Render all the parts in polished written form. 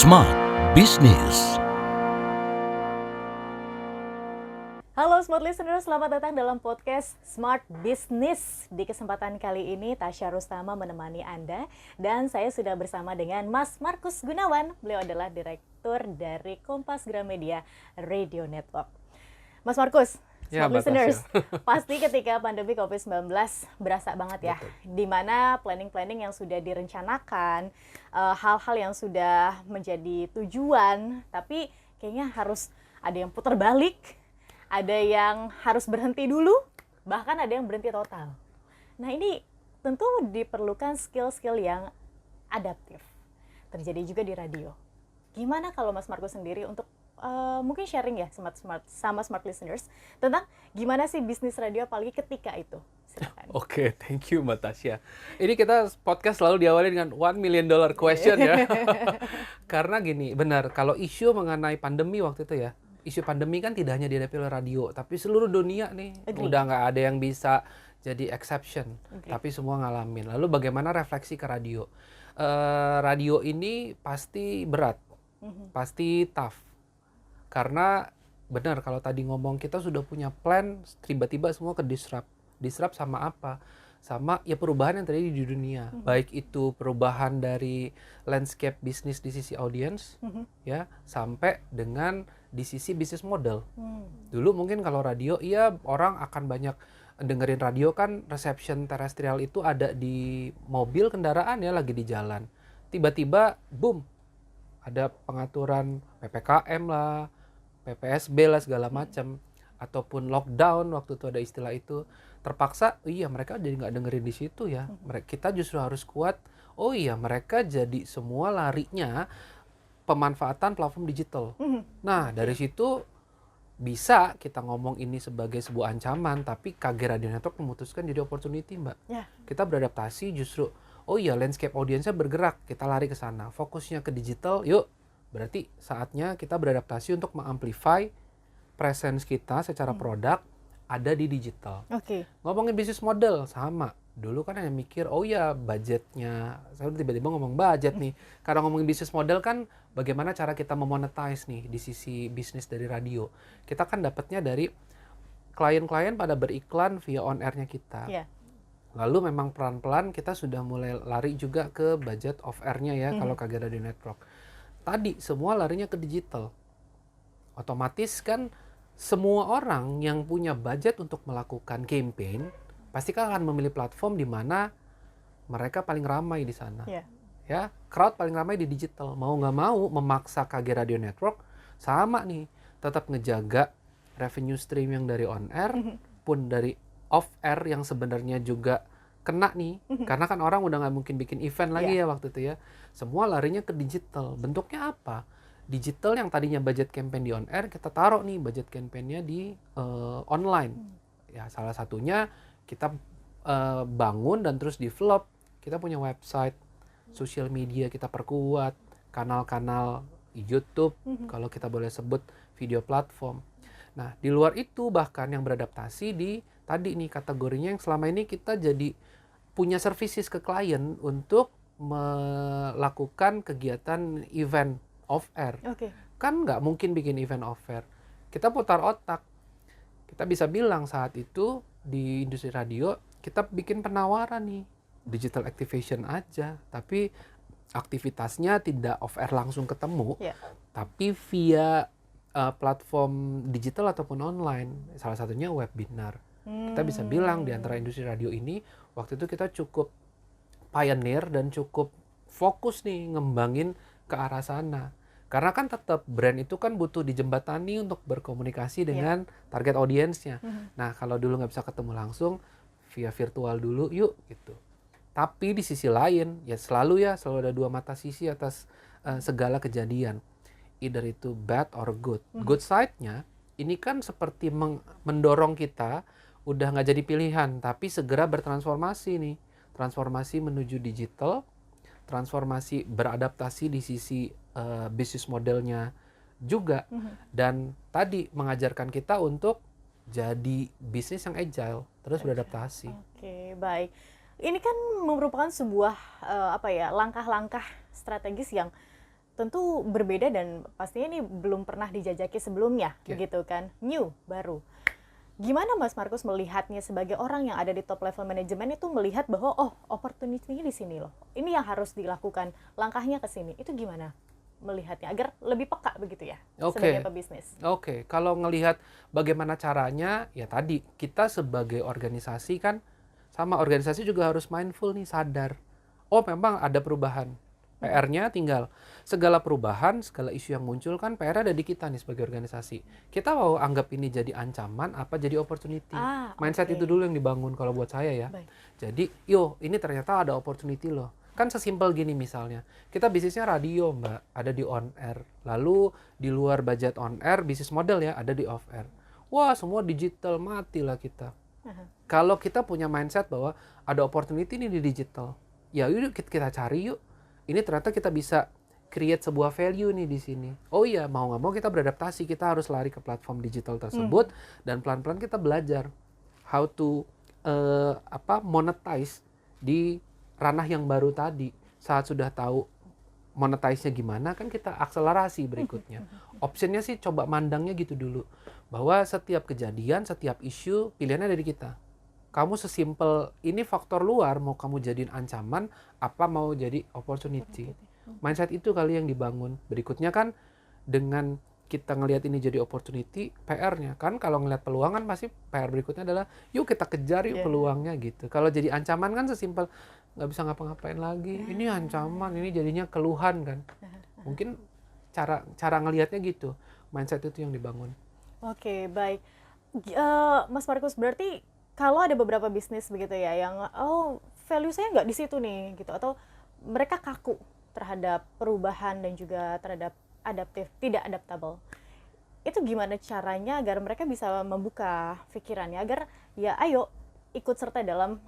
Smart Business. Halo Smart Listener, selamat datang dalam podcast Smart Business. Di kesempatan kali ini, Tasya Rustama menemani Anda dan saya sudah bersama dengan Mas Markus Gunawan. Beliau adalah Direktur dari Kompas Gramedia Radio Network. Mas Markus, Ya, Smart Mbak Listeners, Tasya. pasti ketika pandemi COVID-19 berasa banget ya, di mana planning-planning yang sudah direncanakan, hal-hal yang sudah menjadi tujuan, tapi kayaknya harus ada yang putar balik, ada yang harus berhenti dulu, bahkan ada yang berhenti total. Nah, ini tentu diperlukan skill-skill yang adaptif. Terjadi juga di radio. Gimana kalau Mas Markus sendiri untuk mungkin sharing ya sama Smart Listeners tentang gimana sih bisnis radio apalagi ketika itu? Silakan. Oke, thank you Mbak Tasya. Ini kita podcast selalu diawali dengan $1 million question ya. Karena gini, benar, kalau isu mengenai pandemi waktu itu ya, isu pandemi kan tidak hanya dihadapi oleh radio, tapi seluruh dunia nih. Agree. Udah nggak ada yang bisa jadi exception, Agree. tapi semua ngalamin. Lalu bagaimana refleksi ke radio? Radio ini pasti berat, pasti tough. Karena benar kalau tadi ngomong kita sudah punya plan, tiba-tiba semua ke disrupt. Disrupt sama apa? Sama ya perubahan yang terjadi di dunia. Baik itu perubahan dari landscape bisnis di sisi audience, ya, sampai dengan di sisi bisnis model. Dulu mungkin kalau radio, iya orang akan banyak dengerin radio kan, reception terestrial itu ada di mobil kendaraan ya lagi di jalan. Tiba-tiba boom, ada pengaturan PPKM lah, PPSB lah segala macam, ataupun lockdown waktu itu ada istilah itu. Terpaksa, iya mereka jadi nggak dengerin di situ ya. Kita justru harus kuat. Oh iya mereka jadi semua larinya pemanfaatan platform digital. Nah dari situ bisa kita ngomong ini sebagai sebuah ancaman, tapi KG Radio Network memutuskan jadi opportunity, Mbak. Ya. Kita beradaptasi justru. Oh iya landscape audiensnya bergerak, kita lari ke sana. Fokusnya ke digital, yuk. Berarti saatnya kita beradaptasi untuk mengamplify presence kita secara produk ada di digital. Oke. Ngomongin bisnis model sama. Dulu kan hanya mikir, oh ya budgetnya. Saya tiba-tiba ngomong budget nih. Karena ngomongin bisnis model kan bagaimana cara kita memonetize nih di sisi bisnis dari radio. Kita kan dapatnya dari klien-klien pada beriklan via on air-nya kita. Ya. Lalu memang pelan-pelan kita sudah mulai lari juga ke budget off air-nya ya kalau KG Radio Network. Tadi semua larinya ke digital. Otomatis kan semua orang yang punya budget untuk melakukan campaign pasti kan akan memilih platform di mana mereka paling ramai di sana. Ya. Ya, crowd paling ramai di digital. Mau nggak mau memaksa KG Radio Network sama nih, tetap ngejaga revenue stream yang dari on air pun dari off air yang sebenarnya juga kena nih, karena kan orang udah nggak mungkin bikin event lagi ya waktu itu ya. Semua larinya ke digital. Bentuknya apa? Digital yang tadinya budget campaign di on air, kita taruh nih budget campaignnya di online. Ya salah satunya kita bangun dan terus develop. Kita punya website, sosial media kita perkuat, kanal-kanal YouTube, kalau kita boleh sebut video platform. Nah di luar itu bahkan yang beradaptasi di tadi nih kategorinya yang selama ini kita jadi punya services ke klien untuk melakukan kegiatan event off air. Oke. Kan nggak mungkin bikin event off air. Kita putar otak. Kita bisa bilang saat itu di industri radio kita bikin penawaran nih digital activation aja, tapi aktivitasnya tidak off air langsung ketemu, tapi via platform digital ataupun online. Salah satunya webinar. Kita bisa bilang di antara industri radio ini waktu itu kita cukup pioneer dan cukup fokus nih ngembangin ke arah sana. Karena kan tetap brand itu kan butuh dijembatani untuk berkomunikasi dengan target audiensnya. Nah kalau dulu nggak bisa ketemu langsung, via virtual dulu yuk gitu. Tapi di sisi lain ya selalu ada dua mata sisi atas segala kejadian. Either itu bad or good. Good side-nya ini kan seperti mendorong kita udah nggak jadi pilihan, tapi segera bertransformasi nih. Transformasi menuju digital, transformasi beradaptasi di sisi bisnis modelnya juga. Dan tadi mengajarkan kita untuk jadi bisnis yang agile, terus beradaptasi. Oke, baik. Ini kan merupakan sebuah langkah-langkah strategis yang tentu berbeda dan pastinya ini belum pernah dijajaki sebelumnya, begitu kan, new, baru. Gimana Mas Markus melihatnya sebagai orang yang ada di top level manajemen itu melihat bahwa oh opportunity-nya di sini loh, ini yang harus dilakukan, langkahnya ke sini, itu gimana melihatnya agar lebih peka begitu ya sebagai pebisnis? Oke, kalau ngelihat bagaimana caranya, ya tadi kita sebagai organisasi kan, sama organisasi juga harus mindful nih, sadar. Oh memang ada perubahan. PR-nya tinggal segala perubahan, segala isu yang muncul kan PR ada di kita nih sebagai organisasi. Kita mau anggap ini jadi ancaman apa jadi opportunity. Mindset itu dulu yang dibangun kalau buat saya ya. Baik. Jadi ini ternyata ada opportunity loh. Kan sesimpel gini misalnya, kita bisnisnya radio Mbak, ada di on air. Lalu di luar budget on air, bisnis model ya, ada di off air. Wah semua digital, matilah kita. Kalau kita punya mindset bahwa ada opportunity nih di digital, ya yuk kita cari yuk. Ini ternyata kita bisa create sebuah value nih di sini. Oh iya, mau nggak mau kita beradaptasi, kita harus lari ke platform digital tersebut dan pelan-pelan kita belajar how to monetize di ranah yang baru tadi. Saat sudah tahu monetize-nya gimana, kan kita akselerasi berikutnya. Optionnya sih coba mandangnya gitu dulu, bahwa setiap kejadian, setiap isu pilihannya dari kita. Kamu sesimpel ini faktor luar, mau kamu jadiin ancaman, apa mau jadi opportunity. Mindset itu kali yang dibangun. Berikutnya kan dengan kita ngelihat ini jadi opportunity, PR-nya kan kalau ngelihat peluang kan pasti PR berikutnya adalah yuk kita kejar yuk peluangnya gitu. Kalau jadi ancaman kan sesimpel nggak bisa ngapa-ngapain lagi. Ini ancaman, ini jadinya keluhan kan. Mungkin cara ngelihatnya gitu. Mindset itu yang dibangun. Oke, baik. Mas Markus, berarti kalau ada beberapa bisnis begitu ya yang value saya nggak di situ nih gitu, atau mereka kaku terhadap perubahan dan juga terhadap tidak adaptable, itu gimana caranya agar mereka bisa membuka pikirannya agar ya ayo ikut serta dalam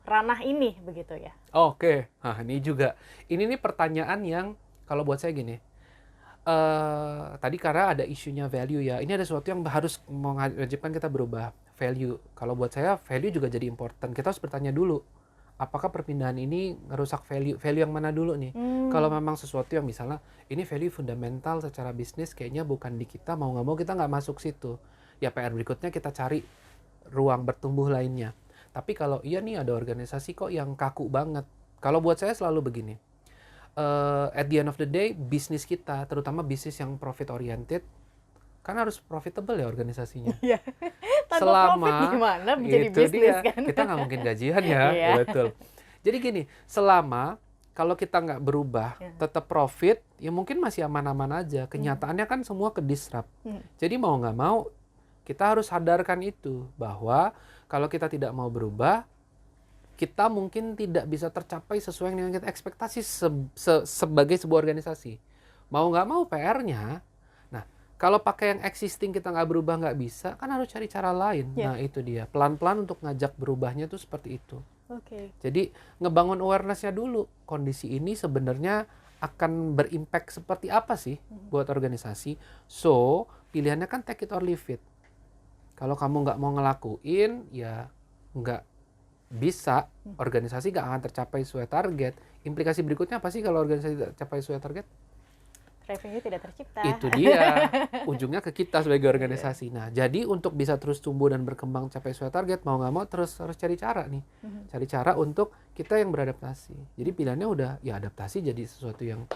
ranah ini begitu ya? Oke, nah ini juga ini pertanyaan yang kalau buat saya gini, tadi karena ada isunya value ya, ini ada sesuatu yang harus mewajibkan kita berubah. Value, kalau buat saya value juga jadi important. Kita harus bertanya dulu, apakah perpindahan ini ngerusak value yang mana dulu nih? Kalau memang sesuatu yang misalnya ini value fundamental secara bisnis kayaknya bukan di kita, mau nggak mau kita nggak masuk situ. Ya PR berikutnya kita cari ruang bertumbuh lainnya. Tapi kalau iya nih ada organisasi kok yang kaku banget. Kalau buat saya selalu begini, at the end of the day bisnis kita, terutama bisnis yang profit oriented, kan harus profitable ya organisasinya. Iya. Tanpa profit gimana menjadi bisnis kan? Kita nggak mungkin gajian ya, betul. Jadi gini, selama kalau kita nggak berubah, tetap profit, ya mungkin masih aman-aman aja. Kenyataannya kan semua ke-disrupt. Jadi mau nggak mau, kita harus sadarkan itu, bahwa kalau kita tidak mau berubah, kita mungkin tidak bisa tercapai sesuai dengan kita ekspektasi sebagai sebuah organisasi. Mau nggak mau PR-nya, kalau pakai yang existing kita nggak berubah nggak bisa, kan harus cari cara lain. Nah itu dia, pelan-pelan untuk ngajak berubahnya tuh seperti itu. Jadi ngebangun awareness-nya dulu, kondisi ini sebenarnya akan berimpact seperti apa sih buat organisasi. So pilihannya kan take it or leave it. Kalau kamu nggak mau ngelakuin, ya nggak bisa, organisasi nggak akan tercapai sesuai target. Implikasi berikutnya apa sih kalau organisasi tidak tercapai sesuai target? Revenue tidak tercipta. Itu dia, ujungnya ke kita sebagai organisasi. Nah, jadi untuk bisa terus tumbuh dan berkembang capai sesuai target, mau nggak mau terus harus cari cara nih. Cari cara untuk kita yang beradaptasi. Jadi pilihannya udah, ya adaptasi jadi sesuatu yang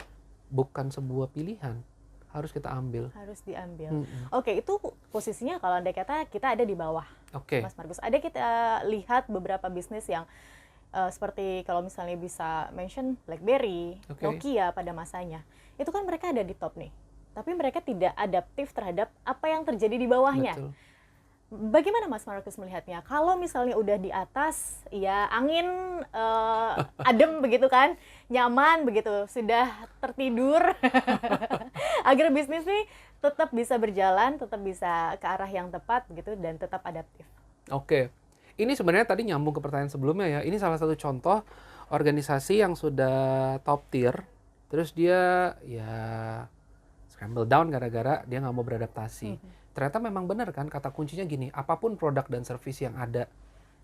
bukan sebuah pilihan. Harus kita ambil. Harus diambil. Oke, itu posisinya kalau andai kata kita ada di bawah. Mas Markus, ada kita lihat beberapa bisnis yang seperti kalau misalnya bisa mention BlackBerry, Nokia pada masanya. Itu kan mereka ada di top nih, tapi mereka tidak adaptif terhadap apa yang terjadi di bawahnya. Betul. Bagaimana Mas Markus melihatnya? Kalau misalnya udah di atas, ya angin adem begitu kan, nyaman begitu, sudah tertidur, agar bisnis nih tetap bisa berjalan, tetap bisa ke arah yang tepat gitu, dan tetap adaptif. Oke, ini sebenarnya tadi nyambung ke pertanyaan sebelumnya ya. Ini salah satu contoh organisasi yang sudah top tier, terus dia ya scramble down gara-gara dia nggak mau beradaptasi. Ternyata memang benar kan kata kuncinya gini, apapun produk dan service yang ada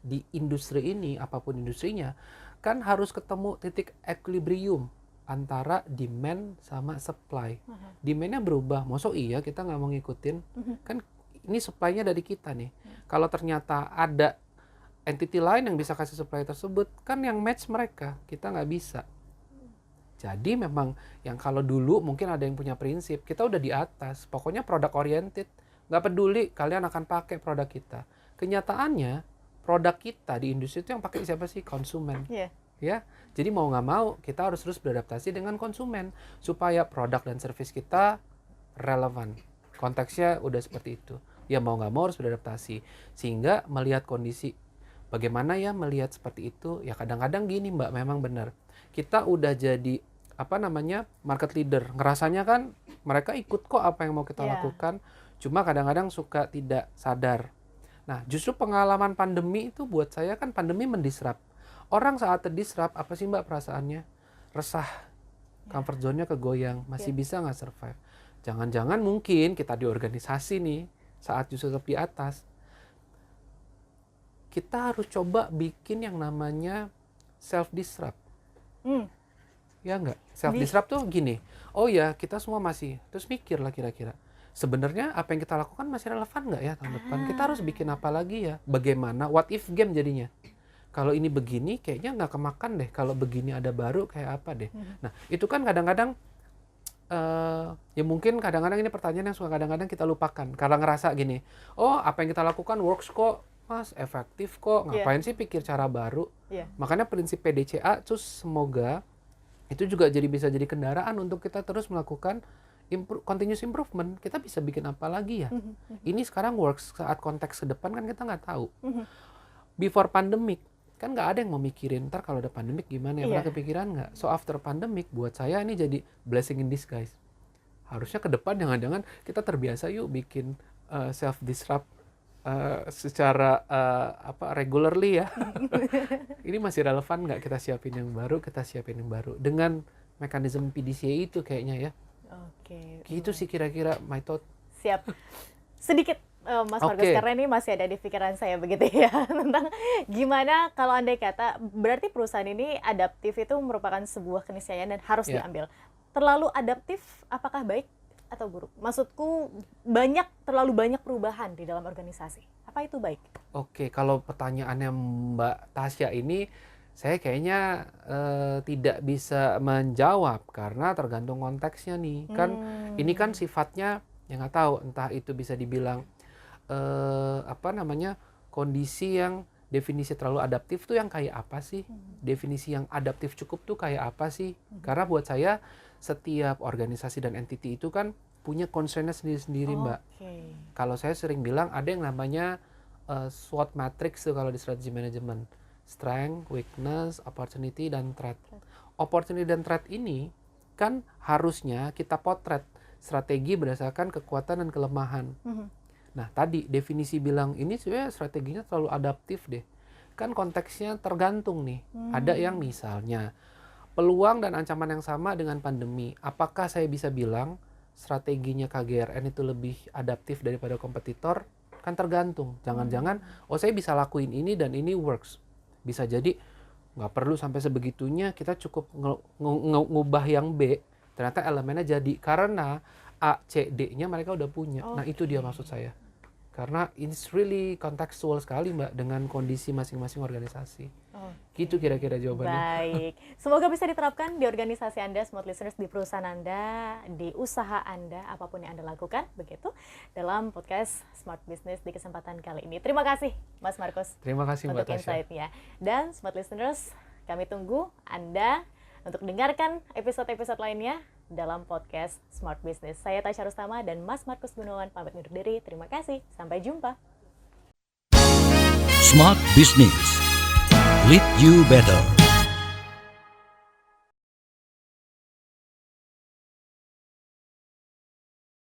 di industri ini, apapun industrinya, kan harus ketemu titik equilibrium. antara demand sama supply. Demand-nya berubah, masa iya kita nggak mau ngikutin? Kan ini supply-nya dari kita nih. Kalau ternyata ada entity lain yang bisa kasih supply tersebut, kan yang match mereka, kita nggak bisa. Jadi memang yang kalau dulu mungkin ada yang punya prinsip, kita udah di atas, pokoknya product oriented, nggak peduli kalian akan pakai produk kita. Kenyataannya produk kita di industri itu yang pakai siapa sih? Konsumen. Ya, jadi mau nggak mau kita harus terus beradaptasi dengan konsumen supaya produk dan service kita relevan. Konteksnya udah seperti itu. Ya mau nggak mau harus beradaptasi sehingga melihat kondisi bagaimana ya melihat seperti itu. Ya kadang-kadang gini Mbak, memang benar. Kita udah jadi market leader. Ngerasanya kan mereka ikut kok apa yang mau kita lakukan. Cuma kadang-kadang suka tidak sadar. Nah, justru pengalaman pandemi itu buat saya kan pandemi mendisrupt. Orang saat terdisrupt, apa sih Mbak perasaannya? Resah, comfort zone-nya kegoyang, masih bisa nggak survive? Jangan-jangan mungkin kita di organisasi nih, saat justru tetap di atas, kita harus coba bikin yang namanya self-disrupt. Ya nggak? Self-disrupt tuh gini, oh ya kita semua masih, terus mikir lah kira-kira. Sebenarnya apa yang kita lakukan masih relevan nggak ya tahun depan? Kita harus bikin apa lagi ya? Bagaimana? What if game jadinya? Kalau ini begini kayaknya nggak kemakan deh. Kalau begini ada baru kayak apa deh. Nah itu kan kadang-kadang ya mungkin kadang-kadang ini pertanyaan yang suka kadang-kadang kita lupakan. Karena ngerasa gini, oh apa yang kita lakukan works kok mas, efektif kok. Ngapain sih pikir cara baru. Makanya prinsip PDCA terus semoga itu juga bisa jadi kendaraan untuk kita terus melakukan continuous improvement. Kita bisa bikin apa lagi ya. Ini sekarang works, saat konteks ke depan kan kita nggak tahu. Before pandemic kan nggak ada yang mau mikirin ntar kalau ada pandemik gimana ya, pernah kepikiran nggak? So after pandemic buat saya ini jadi blessing in disguise. Harusnya ke depan jangan-jangan kita terbiasa yuk bikin self disrupt secara regularly ya. Ini masih relevan nggak kita siapin yang baru, dengan mekanisme PDCA itu kayaknya ya. Oke. Gitu sih kira-kira my thought. Siap. Sedikit Mas Markus, karena ini masih ada di pikiran saya begitu ya, tentang gimana kalau andai kata berarti perusahaan ini adaptif itu merupakan sebuah keniscayaan dan harus diambil. Terlalu adaptif apakah baik atau buruk? Maksudku terlalu banyak perubahan di dalam organisasi. Apa itu baik? Oke, kalau pertanyaannya Mbak Tasya ini saya kayaknya tidak bisa menjawab karena tergantung konteksnya nih. Kan ini kan sifatnya yang nggak tahu, entah itu bisa dibilang kondisi yang definisi terlalu adaptif tuh yang kayak apa sih? Definisi yang adaptif cukup tuh kayak apa sih? Karena buat saya setiap organisasi dan entity itu kan punya concern-nya sendiri-sendiri Mbak. Kalau saya sering bilang ada yang namanya SWOT matrix tuh kalau di strategy management. Strength, weakness, opportunity, dan threat. Opportunity dan threat ini kan harusnya kita potret strategi berdasarkan kekuatan dan kelemahan. Nah tadi definisi bilang ini sebenarnya strateginya terlalu adaptif deh. Kan konteksnya tergantung nih. Ada yang misalnya peluang dan ancaman yang sama dengan pandemi. Apakah saya bisa bilang strateginya KGRN itu lebih adaptif daripada kompetitor? Kan tergantung. Jangan-jangan saya bisa lakuin ini dan ini works. Bisa jadi nggak perlu sampai sebegitunya, kita cukup ngubah yang B. Ternyata elemennya jadi karena A, C, D-nya mereka udah punya. Nah itu dia maksud saya. Karena it's really contextual sekali Mbak dengan kondisi masing-masing organisasi. Gitu kira-kira jawabannya. Baik. Semoga bisa diterapkan di organisasi Anda, smart listeners, di perusahaan Anda, di usaha Anda, apapun yang Anda lakukan, begitu, dalam podcast Smart Business di kesempatan kali ini. Terima kasih Mas Markus. Terima kasih Mbak Tasya. Untuk insight-nya. Dan smart listeners, kami tunggu Anda untuk dengarkan episode-episode lainnya dalam podcast Smart Business. Saya Tasya Rustama dan Mas Markus Gunawan pamit undur diri. Terima kasih. Sampai jumpa. Smart Business. Lead you better.